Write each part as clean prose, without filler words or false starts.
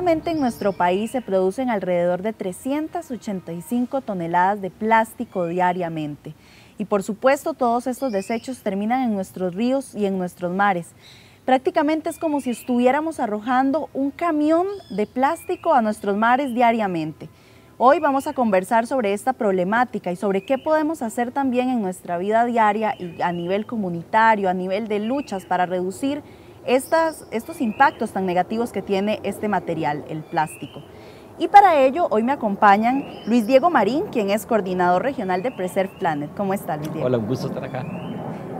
Solamente en nuestro país se producen alrededor de 385 toneladas de plástico diariamente. Y por supuesto todos estos desechos terminan en nuestros ríos y en nuestros mares. Prácticamente es como si estuviéramos arrojando un camión de plástico a nuestros mares diariamente. Hoy vamos a conversar sobre esta problemática y sobre qué podemos hacer también en nuestra vida diaria y a nivel comunitario, a nivel de luchas para reducir estos impactos tan negativos que tiene este material, el plástico. Y para ello, hoy me acompañan Luis Diego Marín, quien es coordinador regional de Preserve Planet. ¿Cómo está, Luis Diego? Hola, un gusto estar acá.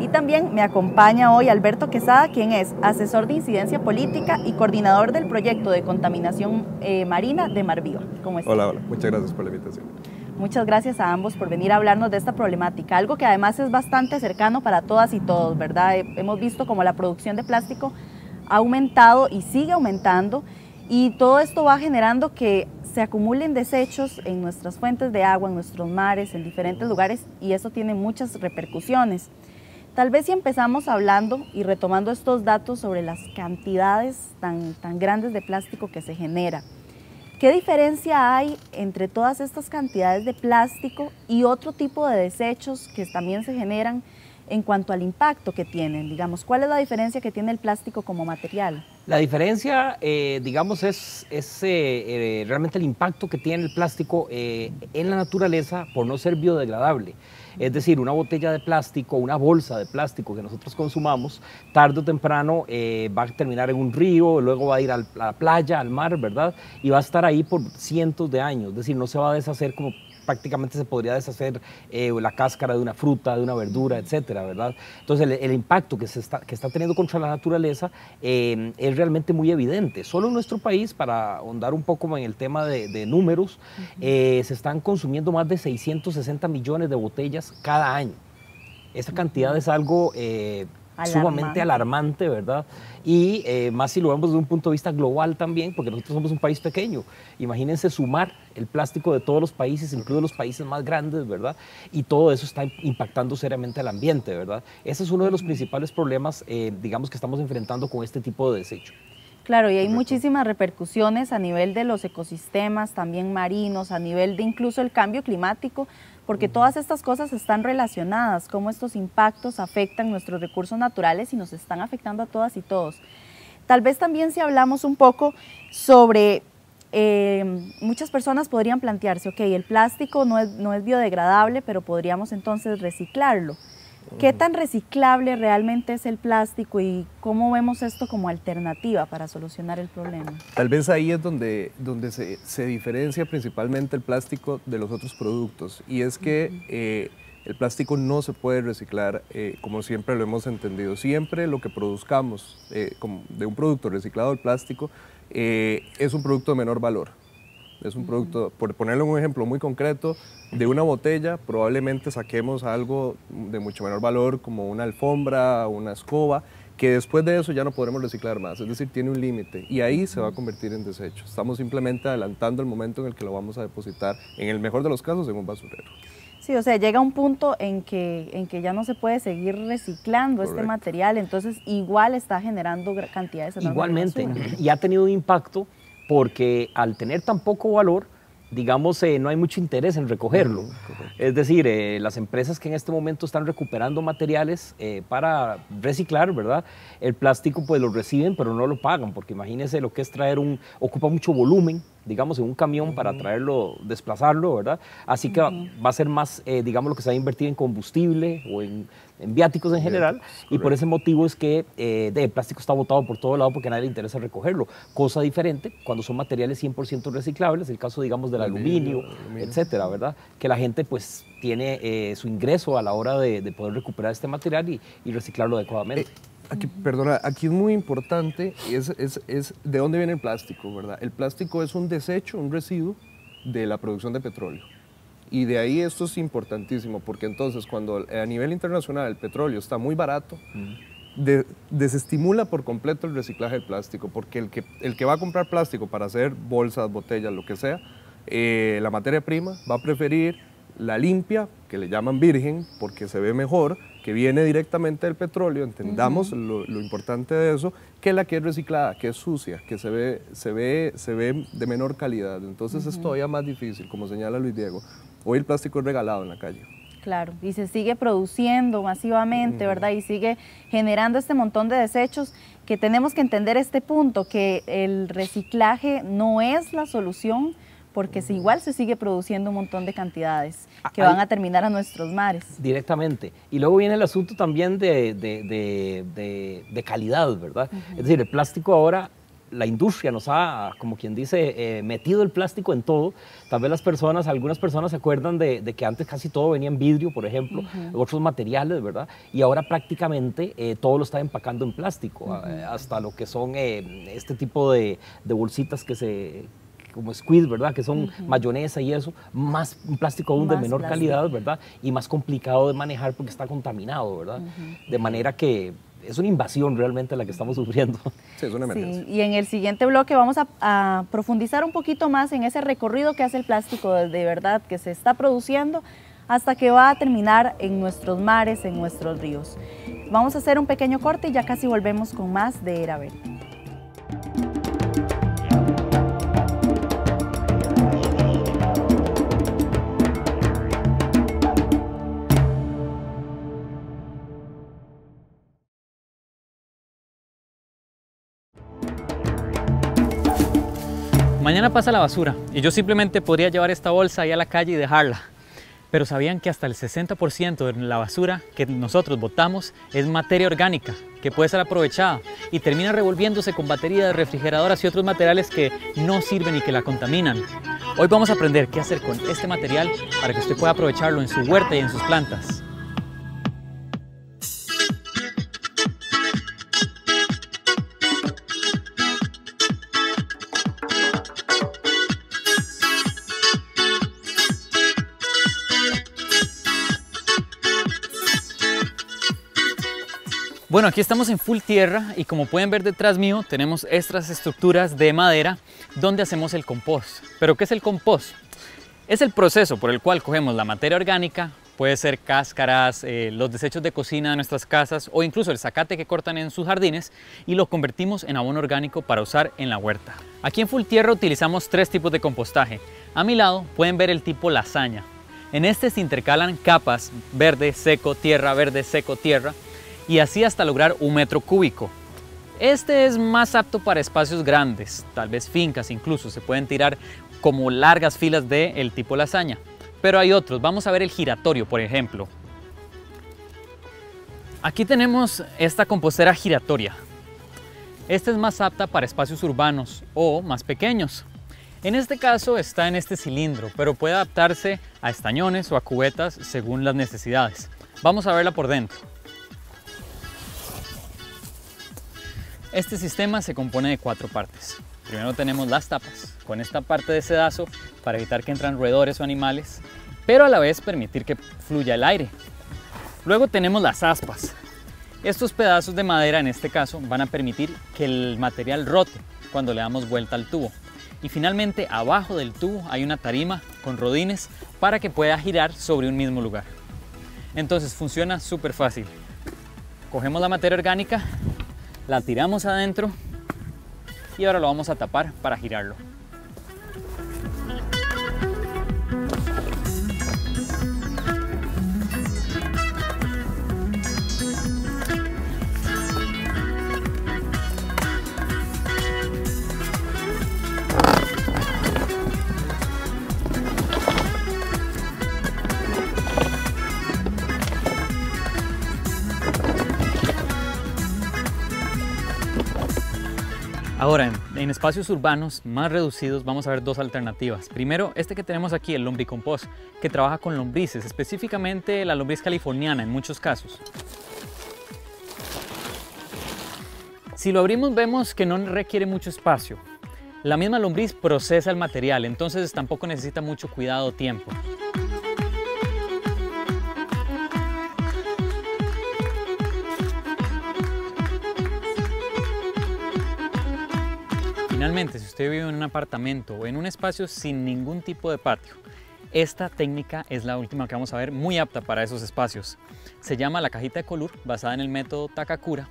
Y también me acompaña hoy Alberto Quesada, quien es asesor de incidencia política y coordinador del proyecto de contaminación marina de Mar Viva. ¿Cómo está? Hola, muchas gracias por la invitación. Muchas gracias a ambos por venir a hablarnos de esta problemática, algo que además es bastante cercano para todas y todos, ¿verdad? Hemos visto como la producción de plástico ha aumentado y sigue aumentando, y todo esto va generando que se acumulen desechos en nuestras fuentes de agua, en nuestros mares, en diferentes lugares, y eso tiene muchas repercusiones. Tal vez si empezamos hablando y retomando estos datos sobre las cantidades tan grandes de plástico que se genera. ¿Qué diferencia hay entre todas estas cantidades de plástico y otro tipo de desechos que también se generan en cuanto al impacto que tienen? Digamos, ¿cuál es la diferencia que tiene el plástico como material? La diferencia, digamos, es realmente el impacto que tiene el plástico en la naturaleza por no ser biodegradable. Es decir, una botella de plástico, una bolsa de plástico que nosotros consumamos, tarde o temprano va a terminar en un río, luego va a ir a la playa, al mar, ¿verdad? Y va a estar ahí por cientos de años, es decir, no se va a deshacer como prácticamente se podría deshacer la cáscara de una fruta, de una verdura, etcétera, ¿verdad? Entonces el impacto que está teniendo contra la naturaleza es realmente muy evidente. Solo en nuestro país, para ahondar un poco en el tema de números, se están consumiendo más de 660 millones de botellas cada año. Esa cantidad es algo sumamente alarmante, ¿verdad? Y más si lo vemos desde un punto de vista global también, porque nosotros somos un país pequeño. Imagínense sumar el plástico de todos los países, incluso los países más grandes, ¿verdad? Y todo eso está impactando seriamente al ambiente, ¿verdad? Ese es uno de los principales problemas, digamos, que estamos enfrentando con este tipo de desecho. Claro, y hay muchísimas repercusiones a nivel de los ecosistemas, también marinos, a nivel de incluso el cambio climático, porque todas estas cosas están relacionadas, cómo estos impactos afectan nuestros recursos naturales y nos están afectando a todas y todos. Tal vez también si hablamos un poco sobre, muchas personas podrían plantearse, ok, el plástico no es biodegradable, pero podríamos entonces reciclarlo. ¿Qué tan reciclable realmente es el plástico y cómo vemos esto como alternativa para solucionar el problema? Tal vez ahí es donde se diferencia principalmente el plástico de los otros productos, y es que el plástico no se puede reciclar como siempre lo hemos entendido. Siempre lo que produzcamos de un producto reciclado, el plástico, es un producto de menor valor. Es un producto, por ponerle un ejemplo muy concreto, de una botella probablemente saquemos algo de mucho menor valor, como una alfombra, una escoba, que después de eso ya no podremos reciclar más, es decir, tiene un límite, y ahí se va a convertir en desecho. Estamos simplemente adelantando el momento en el que lo vamos a depositar, en el mejor de los casos, en un basurero. Sí, o sea, llega un punto en que ya no se puede seguir reciclando este material, entonces igual está generando cantidades enormes. Igualmente, y ha tenido un impacto porque al tener tan poco valor, digamos, no hay mucho interés en recogerlo. Es decir, las empresas que en este momento están recuperando materiales para reciclar, ¿verdad? El plástico pues lo reciben, pero no lo pagan, porque imagínense lo que es ocupa mucho volumen, digamos, en un camión para traerlo, desplazarlo, ¿verdad? Así que va a ser más, digamos, lo que se va a invertir en combustible o en viáticos en general, y por ese motivo es que el plástico está botado por todo lado porque a nadie le interesa recogerlo. Cosa diferente cuando son materiales 100% reciclables, el caso, digamos, del aluminio, etcétera, ¿verdad? Que la gente pues tiene su ingreso a la hora de poder recuperar este material y reciclarlo adecuadamente. Perdona, aquí es muy importante, es de dónde viene el plástico, ¿verdad? El plástico es un desecho, un residuo de la producción de petróleo. Y de ahí esto es importantísimo, porque entonces cuando a nivel internacional el petróleo está muy barato, desestimula por completo el reciclaje del plástico, porque el que va a comprar plástico para hacer bolsas, botellas, lo que sea, la materia prima va a preferir la limpia, que le llaman virgen, porque se ve mejor, que viene directamente del petróleo, entendamos lo importante de eso, que la que es reciclada, que es sucia, que se ve de menor calidad. Entonces es todavía más difícil, como señala Luis Diego. Hoy el plástico es regalado en la calle. Claro, y se sigue produciendo masivamente, ¿verdad? Y sigue generando este montón de desechos, que tenemos que entender este punto, que el reciclaje no es la solución, porque igual se sigue produciendo un montón de cantidades que van a terminar a nuestros mares. Directamente. Y luego viene el asunto también de calidad, ¿verdad? Es decir, el plástico ahora, la industria nos ha, como quien dice, metido el plástico en todo. Tal vez algunas personas se acuerdan de que antes casi todo venía en vidrio, por ejemplo, otros materiales, ¿verdad? Y ahora prácticamente todo lo está empacando en plástico, hasta lo que son este tipo de bolsitas como squid, ¿verdad? Que son mayonesa y eso, un plástico aún de menor calidad, ¿verdad? Y más complicado de manejar porque está contaminado, ¿verdad? De manera que es una invasión realmente la que estamos sufriendo. Sí, es una emergencia. Sí, y en el siguiente bloque vamos a profundizar un poquito más en ese recorrido que hace el plástico desde verdad que se está produciendo hasta que va a terminar en nuestros mares, en nuestros ríos. Vamos a hacer un pequeño corte y ya casi volvemos con más de Era Verde. Mañana pasa la basura y yo simplemente podría llevar esta bolsa ahí a la calle y dejarla. Pero ¿sabían que hasta el 60% de la basura que nosotros botamos es materia orgánica, que puede ser aprovechada y termina revolviéndose con baterías de refrigeradoras y otros materiales que no sirven y que la contaminan? Hoy vamos a aprender qué hacer con este material para que usted pueda aprovecharlo en su huerta y en sus plantas. Bueno, aquí estamos en full tierra y como pueden ver detrás mío tenemos estas estructuras de madera donde hacemos el compost. ¿Pero qué es el compost? Es el proceso por el cual cogemos la materia orgánica, puede ser cáscaras, los desechos de cocina de nuestras casas o incluso el zacate que cortan en sus jardines y lo convertimos en abono orgánico para usar en la huerta. Aquí en full tierra utilizamos tres tipos de compostaje. A mi lado pueden ver el tipo lasaña. En este se intercalan capas verde, seco, tierra, verde, seco, tierra, y así hasta lograr 1 metro cúbico. Este es más apto para espacios grandes, tal vez fincas incluso, se pueden tirar como largas filas del tipo lasaña. Pero hay otros, vamos a ver el giratorio por ejemplo. Aquí tenemos esta compostera giratoria. Esta es más apta para espacios urbanos o más pequeños. En este caso está en este cilindro, pero puede adaptarse a estañones o a cubetas según las necesidades. Vamos a verla por dentro. Este sistema se compone de 4 partes. Primero tenemos las tapas, con esta parte de sedazo para evitar que entren roedores o animales, pero a la vez permitir que fluya el aire. Luego tenemos las aspas. Estos pedazos de madera en este caso van a permitir que el material rote cuando le damos vuelta al tubo. Y finalmente abajo del tubo hay una tarima con rodines para que pueda girar sobre un mismo lugar. Entonces funciona súper fácil. Cogemos la materia orgánica, la tiramos adentro y ahora lo vamos a tapar para girarlo. Ahora, en espacios urbanos más reducidos vamos a ver 2 alternativas. Primero, este que tenemos aquí, el lombricompost, que trabaja con lombrices, específicamente la lombriz californiana en muchos casos. Si lo abrimos vemos que no requiere mucho espacio. La misma lombriz procesa el material, entonces tampoco necesita mucho cuidado o tiempo. Finalmente, si usted vive en un apartamento o en un espacio sin ningún tipo de patio Esta técnica es la última que vamos a ver, muy apta para esos espacios. Se llama la cajita de color, basada en el método Takakura.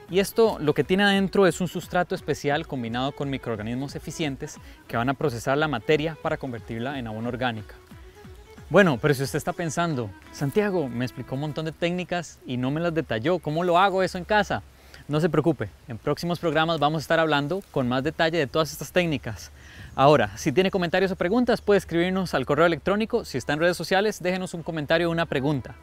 Y esto lo que tiene adentro es un sustrato especial combinado con microorganismos eficientes que van a procesar la materia para convertirla en abono orgánica. Bueno, pero si usted está pensando, Santiago me explicó un montón de técnicas y no me las detalló, ¿cómo lo hago eso en casa? No se preocupe, en próximos programas vamos a estar hablando con más detalle de todas estas técnicas. Ahora, si tiene comentarios o preguntas, puede escribirnos al correo electrónico. Si está en redes sociales, déjenos un comentario o una pregunta.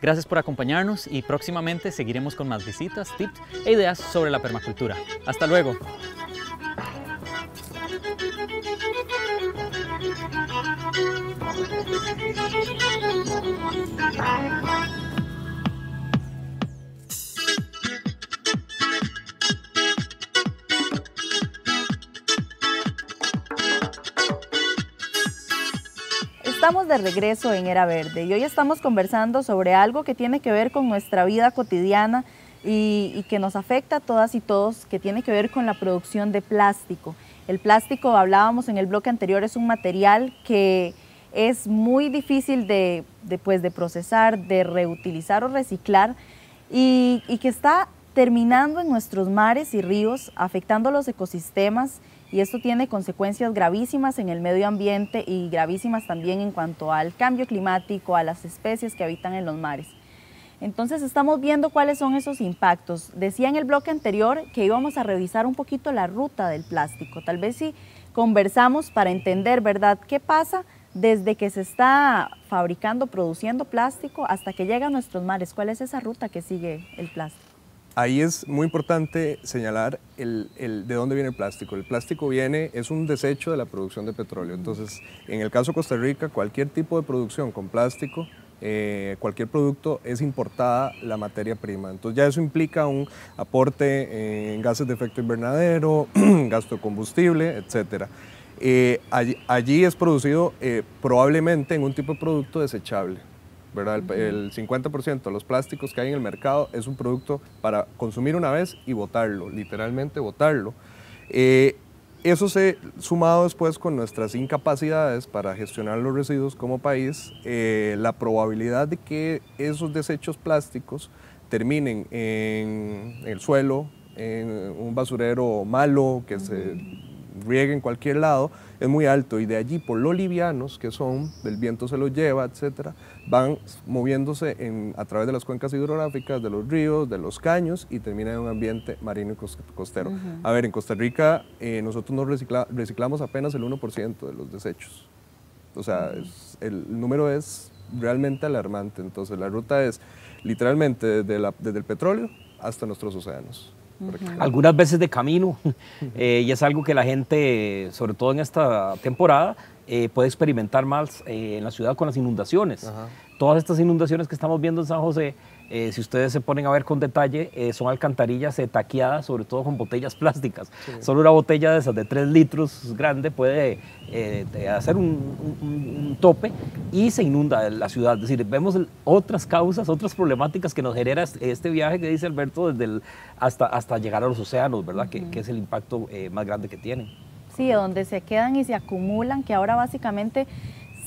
Gracias por acompañarnos y próximamente seguiremos con más visitas, tips e ideas sobre la permacultura. ¡Hasta luego! Estamos de regreso en Era Verde y hoy estamos conversando sobre algo que tiene que ver con nuestra vida cotidiana y que nos afecta a todas y todos, que tiene que ver con la producción de plástico. El plástico, hablábamos en el bloque anterior, es un material que es muy difícil de procesar, de reutilizar o reciclar y que está terminando en nuestros mares y ríos, afectando los ecosistemas, y esto tiene consecuencias gravísimas en el medio ambiente y gravísimas también en cuanto al cambio climático, a las especies que habitan en los mares. Entonces estamos viendo cuáles son esos impactos. Decía en el bloque anterior que íbamos a revisar un poquito la ruta del plástico. Tal vez si conversamos para entender, ¿verdad?, qué pasa desde que se está fabricando, produciendo plástico hasta que llega a nuestros mares. ¿Cuál es esa ruta que sigue el plástico? Ahí es muy importante señalar de dónde viene el plástico. El plástico es un desecho de la producción de petróleo. Entonces, en el caso de Costa Rica, cualquier tipo de producción con plástico, cualquier producto, es importada la materia prima. Entonces ya eso implica un aporte en gases de efecto invernadero, gasto de combustible, etc. Allí es producido probablemente en un tipo de producto desechable, ¿verdad? El 50% de los plásticos que hay en el mercado es un producto para consumir una vez y botarlo, literalmente botarlo. Eso se sumado después con nuestras incapacidades para gestionar los residuos como país, la probabilidad de que esos desechos plásticos terminen en el suelo, en un basurero malo que se riegue en cualquier lado, es muy alto, y de allí, por lo livianos que son, el viento se los lleva, etcétera, van moviéndose a través de las cuencas hidrográficas, de los ríos, de los caños, y terminan en un ambiente marino y costero. A ver, en Costa Rica nosotros no reciclamos apenas el 1% de los desechos. O sea, el número es realmente alarmante. Entonces la ruta es literalmente desde el petróleo hasta nuestros océanos. Algunas veces de camino, y es algo que la gente, sobre todo en esta temporada, puede experimentar más en la ciudad con las inundaciones. Ajá. Todas estas inundaciones que estamos viendo en San José, si ustedes se ponen a ver con detalle, son alcantarillas taqueadas, sobre todo con botellas plásticas. Sí. Solo una botella de esas de 3 litros grande puede hacer un tope y se inunda la ciudad. Es decir, vemos otras causas, otras problemáticas que nos genera este viaje que dice Alberto hasta llegar a los océanos, ¿verdad? Que es el impacto más grande que tienen. Sí, donde se quedan y se acumulan, que ahora básicamente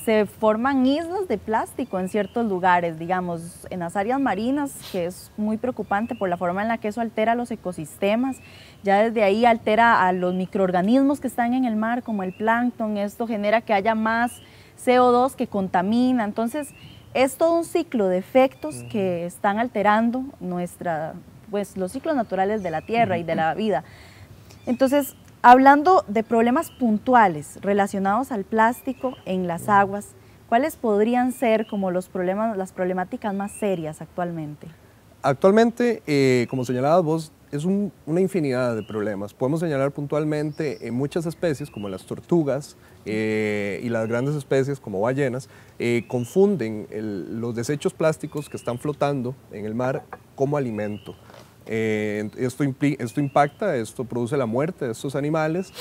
se forman islas de plástico en ciertos lugares, digamos, en las áreas marinas, que es muy preocupante por la forma en la que eso altera los ecosistemas. Ya desde ahí altera a los microorganismos que están en el mar, como el plancton. Esto genera que haya más CO2 que contamina. Entonces, es todo un ciclo de efectos que están alterando los ciclos naturales de la tierra y de la vida. Entonces, hablando de problemas puntuales relacionados al plástico en las aguas, ¿cuáles podrían ser como las problemáticas más serias actualmente? Actualmente, como señalabas vos, es una infinidad de problemas. Podemos señalar puntualmente muchas especies, como las tortugas y las grandes especies, como ballenas, confunden los desechos plásticos que están flotando en el mar como alimento. Esto impacta, esto produce la muerte de estos animales.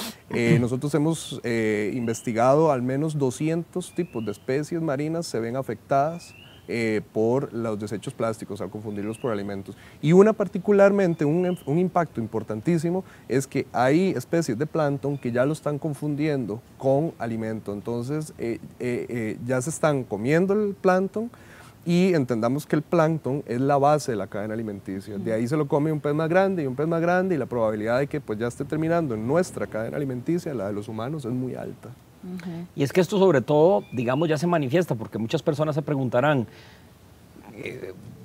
Nosotros hemos investigado al menos 200 tipos de especies marinas se ven afectadas por los desechos plásticos al confundirlos por alimentos. Y una particularmente, un impacto importantísimo es que hay especies de plancton que ya lo están confundiendo con alimento. Entonces ya se están comiendo el plancton, y entendamos que el plancton es la base de la cadena alimenticia. De ahí se lo come un pez más grande y un pez más grande, y la probabilidad de que pues ya esté terminando en nuestra cadena alimenticia, la de los humanos, es muy alta. Y es que esto sobre todo, digamos, ya se manifiesta, porque muchas personas se preguntarán,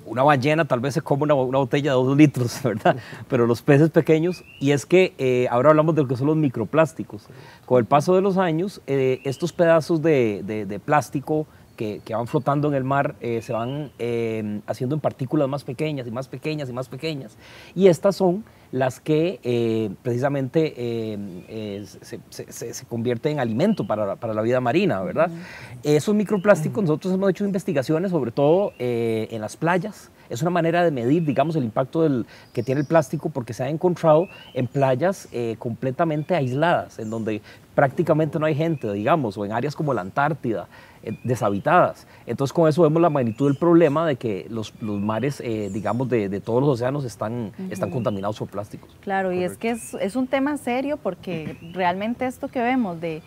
una ballena tal vez se come una botella de 2 litros, ¿verdad? Pero los peces pequeños, y es que ahora hablamos de lo que son los microplásticos. Con el paso de los años, estos pedazos de plástico que van flotando en el mar se van haciendo en partículas más pequeñas y más pequeñas y más pequeñas. Y estas son las que precisamente se convierten en alimento para la vida marina, ¿verdad? Esos microplásticos, nosotros hemos hecho investigaciones, sobre todo en las playas. Es una manera de medir, digamos, el impacto que tiene el plástico, porque se ha encontrado en playas completamente aisladas, en donde prácticamente no hay gente, digamos, o en áreas como la Antártida, deshabitadas. Entonces, con eso vemos la magnitud del problema de que los mares, digamos, de todos los océanos están contaminados por plásticos. Claro, y es que es un tema serio, porque realmente esto que vemos de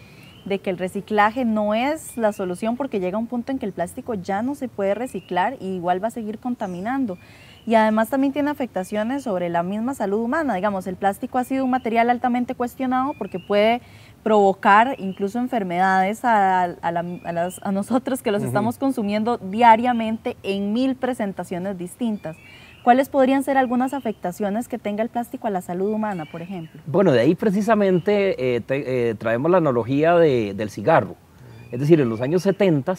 que el reciclaje no es la solución, porque llega un punto en que el plástico ya no se puede reciclar y igual va a seguir contaminando. Y además también tiene afectaciones sobre la misma salud humana. Digamos, el plástico ha sido un material altamente cuestionado porque puede provocar incluso enfermedades a nosotros que los estamos consumiendo diariamente en 1000 presentaciones distintas. ¿Cuáles podrían ser algunas afectaciones que tenga el plástico a la salud humana, por ejemplo? Bueno, de ahí precisamente traemos la analogía del cigarro. Es decir, en los años 70,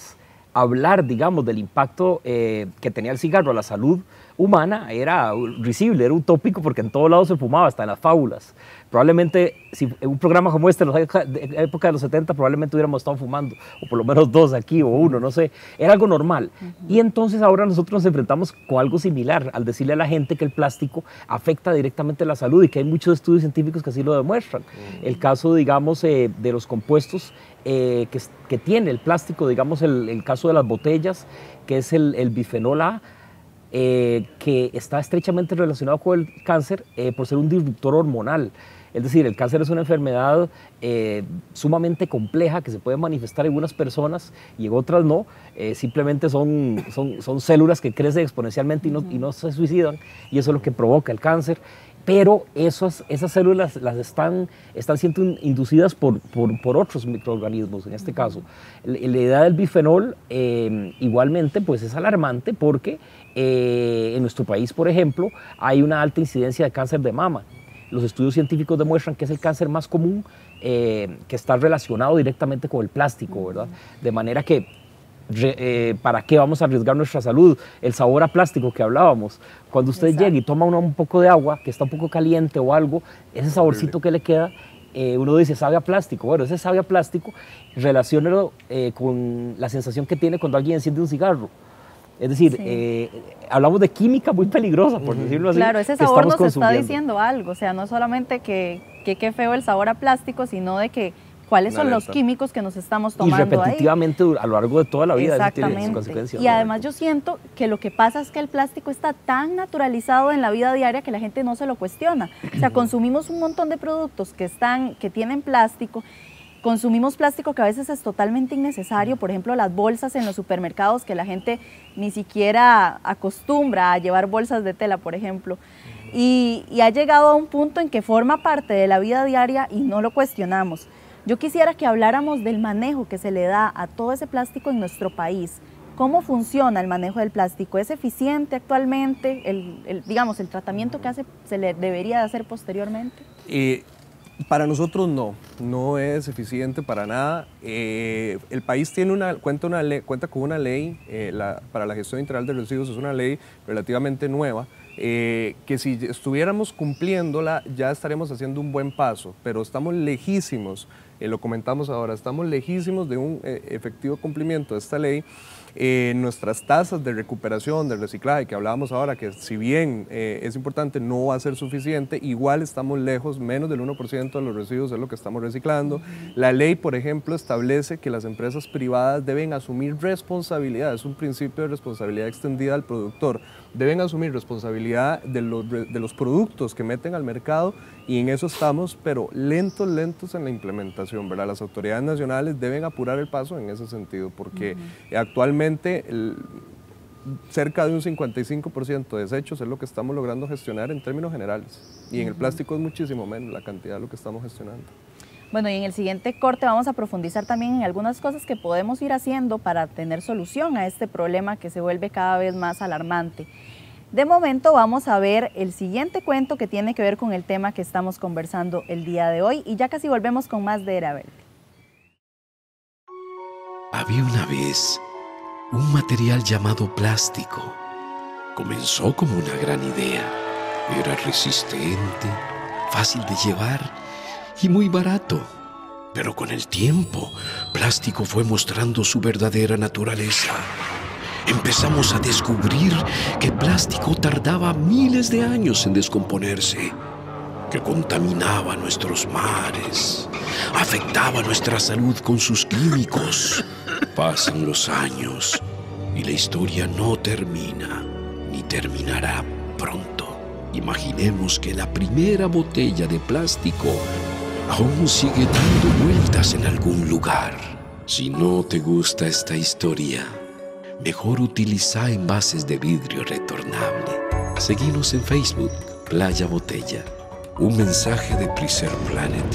hablar, digamos, del impacto que tenía el cigarro a la salud humana era risible, era utópico, porque en todos lados se fumaba, hasta en las fábulas. Probablemente, si en un programa como este, en la época de los 70, probablemente hubiéramos estado fumando, o por lo menos 2 aquí, o 1, no sé. Era algo normal. Y entonces ahora nosotros nos enfrentamos con algo similar, al decirle a la gente que el plástico afecta directamente la salud, y que hay muchos estudios científicos que así lo demuestran. El caso, digamos, de los compuestos que tiene el plástico, digamos, el caso de las botellas, que es el bisfenol A, que está estrechamente relacionado con el cáncer por ser un disruptor hormonal. Es decir, el cáncer es una enfermedad sumamente compleja que se puede manifestar en unas personas y en otras no. Simplemente son células que crecen exponencialmente y no se suicidan, y eso es lo que provoca el cáncer. Pero esas células están siendo inducidas por otros microorganismos, en este caso. La idea del bifenol igualmente pues es alarmante, porque en nuestro país, por ejemplo, hay una alta incidencia de cáncer de mama. Los estudios científicos demuestran que es el cáncer más común que está relacionado directamente con el plástico, ¿verdad? De manera que ¿para qué vamos a arriesgar nuestra salud? El sabor a plástico que hablábamos. Cuando usted llega y toma un poco de agua que está un poco caliente o algo, ese saborcito que le queda, uno dice, sabe a plástico. Bueno, ese sabe a plástico, relaciónelo con la sensación que tiene cuando alguien enciende un cigarro. Es decir, hablamos de química muy peligrosa, por decirlo así. Claro, ese sabor nos está diciendo algo. O sea, no solamente que qué feo el sabor a plástico, sino de que cuáles son los químicos que nos estamos tomando y repetitivamente ahí. A lo largo de toda la vida. Exactamente. Tiene sus consecuencias. Y además yo siento que lo que pasa es que el plástico está tan naturalizado en la vida diaria que la gente no se lo cuestiona. O sea, consumimos un montón de productos que tienen plástico. Consumimos plástico que a veces es totalmente innecesario, por ejemplo las bolsas en los supermercados, que la gente ni siquiera acostumbra a llevar bolsas de tela, por ejemplo, y ha llegado a un punto en que forma parte de la vida diaria y no lo cuestionamos. Yo quisiera que habláramos del manejo que se le da a todo ese plástico en nuestro país. ¿Cómo funciona el manejo del plástico? ¿Es eficiente actualmente? Digamos, el tratamiento que se le debería de hacer posteriormente. Para nosotros no es eficiente para nada. El país cuenta con una ley para la gestión integral de residuos. Es una ley relativamente nueva, que si estuviéramos cumpliéndola ya estaríamos haciendo un buen paso, pero estamos lejísimos lo comentamos ahora, estamos lejísimos de un efectivo cumplimiento de esta ley. Nuestras tasas de recuperación, de reciclaje, que hablábamos ahora, que si bien es importante, no va a ser suficiente, igual estamos lejos, menos del 1% de los residuos es lo que estamos reciclando. La ley, por ejemplo, establece que las empresas privadas deben asumir responsabilidad, es un principio de responsabilidad extendida al productor, deben asumir responsabilidad de los productos que meten al mercado, y en eso estamos, pero lentos en la implementación, ¿verdad? Las autoridades nacionales deben apurar el paso en ese sentido, porque actualmente cerca de un 55% de desechos es lo que estamos logrando gestionar en términos generales, y en el plástico es muchísimo menos la cantidad de lo que estamos gestionando. Bueno, y en el siguiente corte vamos a profundizar también en algunas cosas que podemos ir haciendo para tener solución a este problema que se vuelve cada vez más alarmante. De momento vamos a ver el siguiente cuento que tiene que ver con el tema que estamos conversando el día de hoy, y ya casi volvemos con más de Era Verde. Había una vez un material llamado plástico. Comenzó como una gran idea. Era resistente, fácil de llevar y muy barato. Pero con el tiempo, plástico fue mostrando su verdadera naturaleza. Empezamos a descubrir que plástico tardaba miles de años en descomponerse, que contaminaba nuestros mares, afectaba nuestra salud con sus químicos. Pasan los años y la historia no termina, ni terminará pronto. Imaginemos que la primera botella de plástico aún sigue dando vueltas en algún lugar. Si no te gusta esta historia, mejor utiliza envases de vidrio retornable. Seguimos en Facebook, Playa Botella. Un mensaje de Preserve Planet.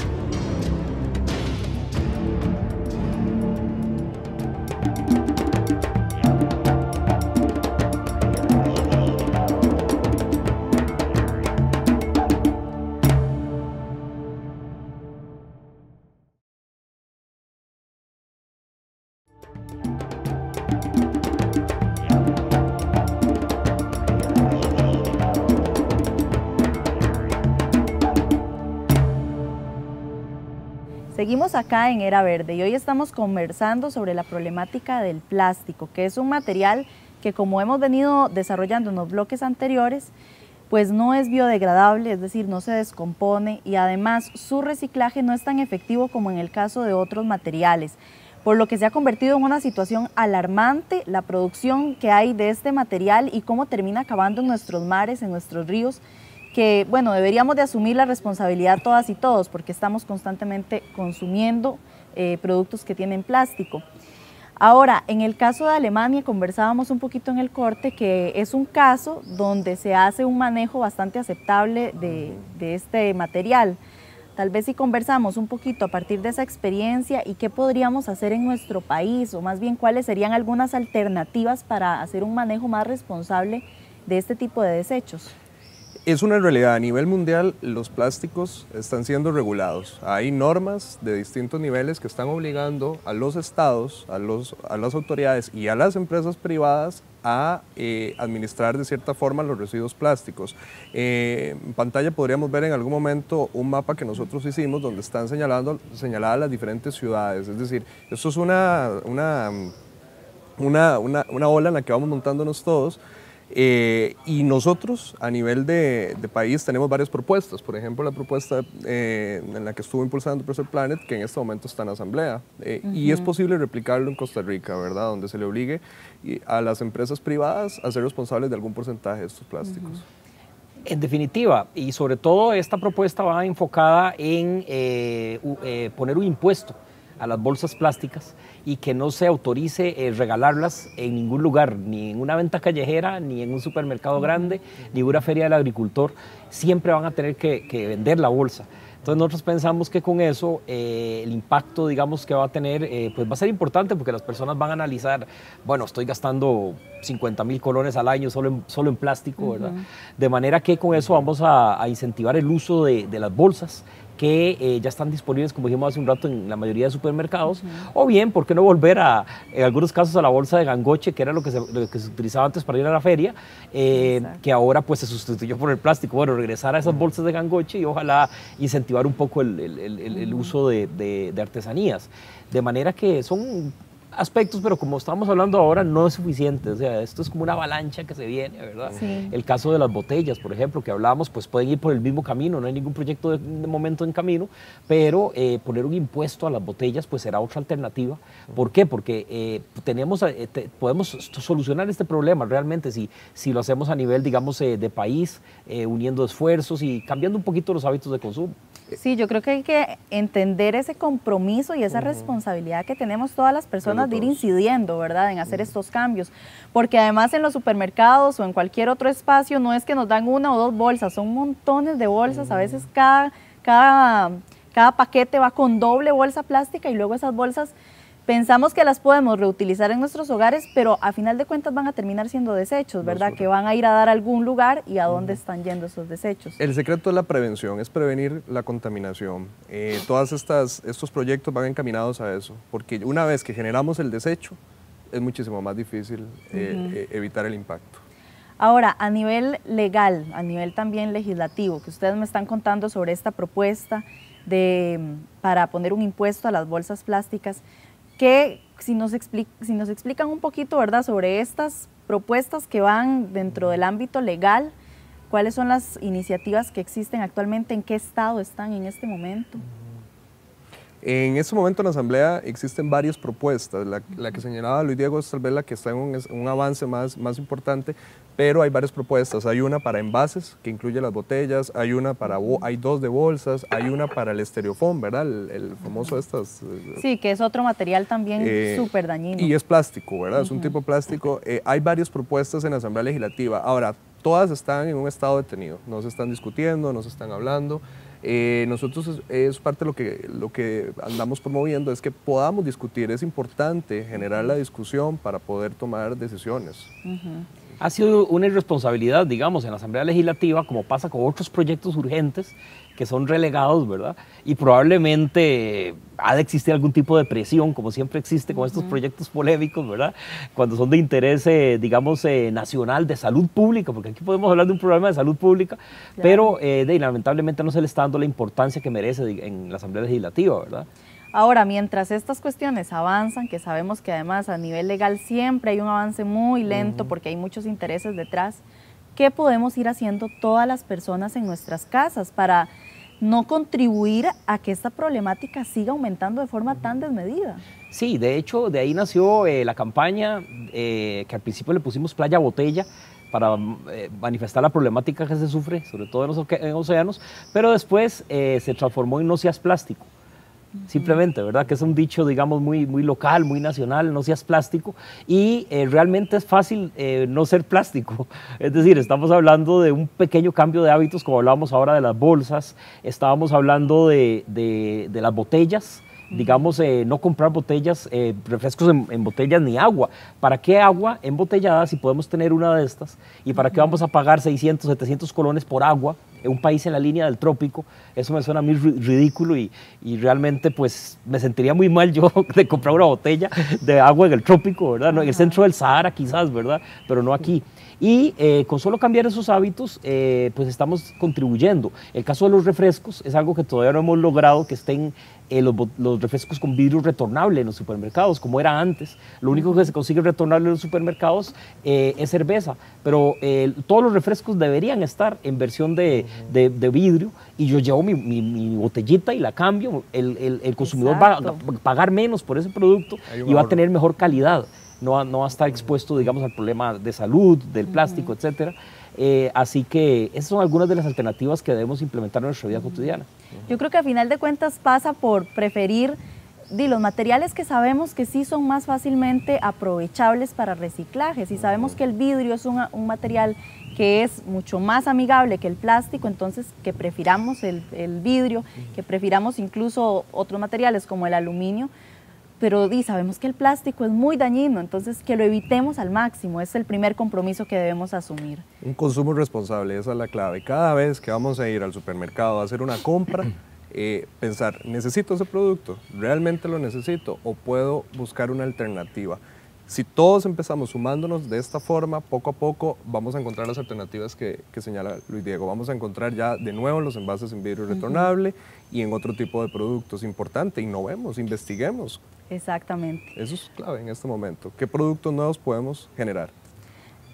Seguimos acá en Era Verde y hoy estamos conversando sobre la problemática del plástico, que es un material que, como hemos venido desarrollando en los bloques anteriores, pues no es biodegradable, es decir, no se descompone, y además su reciclaje no es tan efectivo como en el caso de otros materiales, por lo que se ha convertido en una situación alarmante la producción que hay de este material y cómo termina acabando en nuestros mares, en nuestros ríos, que, bueno, deberíamos de asumir la responsabilidad todas y todos, porque estamos constantemente consumiendo productos que tienen plástico. Ahora, en el caso de Alemania, conversábamos un poquito en el corte, que es un caso donde se hace un manejo bastante aceptable de este material. Tal vez si conversamos un poquito a partir de esa experiencia y qué podríamos hacer en nuestro país, o más bien cuáles serían algunas alternativas para hacer un manejo más responsable de este tipo de desechos. Es una realidad, a nivel mundial los plásticos están siendo regulados. Hay normas de distintos niveles que están obligando a los estados, a las autoridades y a las empresas privadas a administrar de cierta forma los residuos plásticos. En pantalla podríamos ver en algún momento un mapa que nosotros hicimos donde están señaladas las diferentes ciudades. Es decir, esto es una ola en la que vamos montándonos todos. Y nosotros a nivel de país tenemos varias propuestas, por ejemplo la propuesta en la que estuvo impulsando Preserve Planet, que en este momento está en asamblea, y es posible replicarlo en Costa Rica, ¿verdad? Donde se le obligue a las empresas privadas a ser responsables de algún porcentaje de estos plásticos. En definitiva, y sobre todo esta propuesta va enfocada en poner un impuesto a las bolsas plásticas y que no se autorice regalarlas en ningún lugar, ni en una venta callejera, ni en un supermercado grande, ni en una feria del agricultor. Siempre van a tener que vender la bolsa. Entonces nosotros pensamos que con eso el impacto, digamos, que va a tener, pues va a ser importante, porque las personas van a analizar, bueno, estoy gastando 50.000 colones al año solo en plástico, ¿verdad? De manera que con eso vamos a incentivar el uso de las bolsas, que ya están disponibles, como dijimos hace un rato, en la mayoría de supermercados, o bien, ¿por qué no volver en algunos casos a la bolsa de gangoche, que era lo que se utilizaba antes para ir a la feria, que ahora pues se sustituyó por el plástico? Bueno, regresar a esas bolsas de gangoche y ojalá incentivar un poco el uso de artesanías, de manera que son aspectos, pero como estamos hablando ahora, no es suficiente. O sea, esto es como una avalancha que se viene, ¿verdad? Sí. El caso de las botellas, por ejemplo, que hablábamos, pues pueden ir por el mismo camino, no hay ningún proyecto de momento en camino, pero poner un impuesto a las botellas, pues será otra alternativa. ¿Por qué? Porque podemos solucionar este problema realmente si lo hacemos a nivel, digamos, de país, uniendo esfuerzos y cambiando un poquito los hábitos de consumo. Sí, yo creo que hay que entender ese compromiso y esa responsabilidad que tenemos todas las personas de ir incidiendo, ¿verdad?, en hacer estos cambios. Porque además en los supermercados o en cualquier otro espacio no es que nos dan una o dos bolsas, son montones de bolsas, a veces cada paquete va con doble bolsa plástica y luego esas bolsas pensamos que las podemos reutilizar en nuestros hogares, pero a final de cuentas van a terminar siendo desechos, ¿verdad? Que van a ir a dar a algún lugar y a dónde están yendo esos desechos. El secreto es la prevención, es prevenir la contaminación. Todos estos proyectos van encaminados a eso, porque una vez que generamos el desecho, es muchísimo más difícil evitar el impacto. Ahora, a nivel legal, a nivel también legislativo, que ustedes me están contando sobre esta propuesta para poner un impuesto a las bolsas plásticas, que si nos explican un poquito, ¿verdad?, sobre estas propuestas que van dentro del ámbito legal, ¿cuáles son las iniciativas que existen actualmente? ¿En qué estado están en este momento? En este momento en la Asamblea existen varias propuestas. La que señalaba Luis Diego es tal vez la que está en un avance más importante, pero hay varias propuestas. Hay una para envases, que incluye las botellas, hay dos de bolsas, hay una para el estereofón, ¿verdad? El famoso de estas. Sí, que es otro material también súper dañino. Y es plástico, ¿verdad? Es un tipo de plástico. Hay varias propuestas en la Asamblea Legislativa. Ahora, todas están en un estado detenido, no se están discutiendo, no se están hablando. Nosotros es parte de lo que andamos promoviendo, es que podamos discutir. Es importante generar la discusión para poder tomar decisiones. Ha sido una irresponsabilidad, digamos, en la Asamblea Legislativa, como pasa con otros proyectos urgentes que son relegados, ¿verdad? Y probablemente ha de existir algún tipo de presión, como siempre existe con estos proyectos polémicos, ¿verdad? Cuando son de interés, digamos, nacional, de salud pública, porque aquí podemos hablar de un problema de salud pública, claro, pero lamentablemente no se le está dando la importancia que merece en la Asamblea Legislativa, ¿verdad? Ahora, mientras estas cuestiones avanzan, que sabemos que además a nivel legal siempre hay un avance muy lento porque hay muchos intereses detrás, ¿qué podemos ir haciendo todas las personas en nuestras casas para no contribuir a que esta problemática siga aumentando de forma tan desmedida? Sí, de hecho, de ahí nació la campaña que al principio le pusimos Playa Botella, para manifestar la problemática que se sufre, sobre todo en los océanos, pero después se transformó en No Seas Plástico. Simplemente, ¿verdad? Que es un dicho, digamos, muy local, muy nacional, no seas plástico, y realmente es fácil no ser plástico. Es decir, estamos hablando de un pequeño cambio de hábitos, como hablábamos ahora de las bolsas, estábamos hablando de las botellas, digamos, no comprar botellas, refrescos en botellas ni agua. ¿Para qué agua embotellada si podemos tener una de estas? ¿Y para qué vamos a pagar 600, 700 colones por agua en un país en la línea del trópico? Eso me suena a mí ridículo y realmente pues me sentiría muy mal yo de comprar una botella de agua en el trópico, ¿verdad? No, en el centro del Sahara quizás, ¿verdad? Pero no aquí. Y con solo cambiar esos hábitos, pues estamos contribuyendo. El caso de los refrescos es algo que todavía no hemos logrado que estén los refrescos con vidrio retornable en los supermercados, como era antes. Lo único que se consigue retornable en los supermercados es cerveza, pero todos los refrescos deberían estar en versión de vidrio, y yo llevo mi botellita y la cambio. El consumidor va a pagar menos por ese producto y va a tener mejor calidad. No va a estar expuesto, digamos, al problema de salud, del plástico, etcétera. Así que esas son algunas de las alternativas que debemos implementar en nuestra vida cotidiana. Yo creo que a final de cuentas pasa por preferir los materiales que sabemos que sí son más fácilmente aprovechables para reciclaje. Si sabemos que el vidrio es un material que es mucho más amigable que el plástico, entonces que prefiramos el vidrio, que prefiramos incluso otros materiales como el aluminio, pero sabemos que el plástico es muy dañino, entonces que lo evitemos al máximo, es el primer compromiso que debemos asumir. Un consumo responsable, esa es la clave. Cada vez que vamos a ir al supermercado a hacer una compra, pensar, ¿necesito ese producto? ¿Realmente lo necesito? ¿O puedo buscar una alternativa? Si todos empezamos sumándonos de esta forma, poco a poco vamos a encontrar las alternativas que señala Luis Diego. Vamos a encontrar ya de nuevo los envases en vidrio retornable y en otro tipo de productos. Importante, innovemos, investiguemos. Exactamente. Eso es clave en este momento. ¿Qué productos nuevos podemos generar?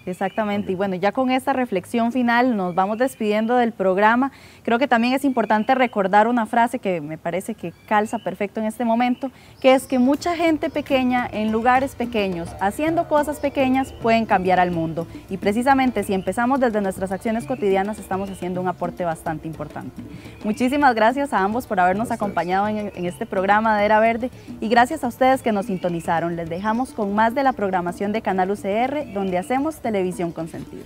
Exactamente, y bueno, ya con esta reflexión final nos vamos despidiendo del programa. Creo que también es importante recordar una frase que me parece que calza perfecto en este momento, que es que mucha gente pequeña en lugares pequeños, haciendo cosas pequeñas, pueden cambiar al mundo. Y precisamente si empezamos desde nuestras acciones cotidianas, estamos haciendo un aporte bastante importante. Muchísimas gracias a ambos por habernos acompañado en este programa de Era Verde, y gracias a ustedes que nos sintonizaron. Les dejamos con más de la programación de Canal UCR, donde hacemos televisión con sentido.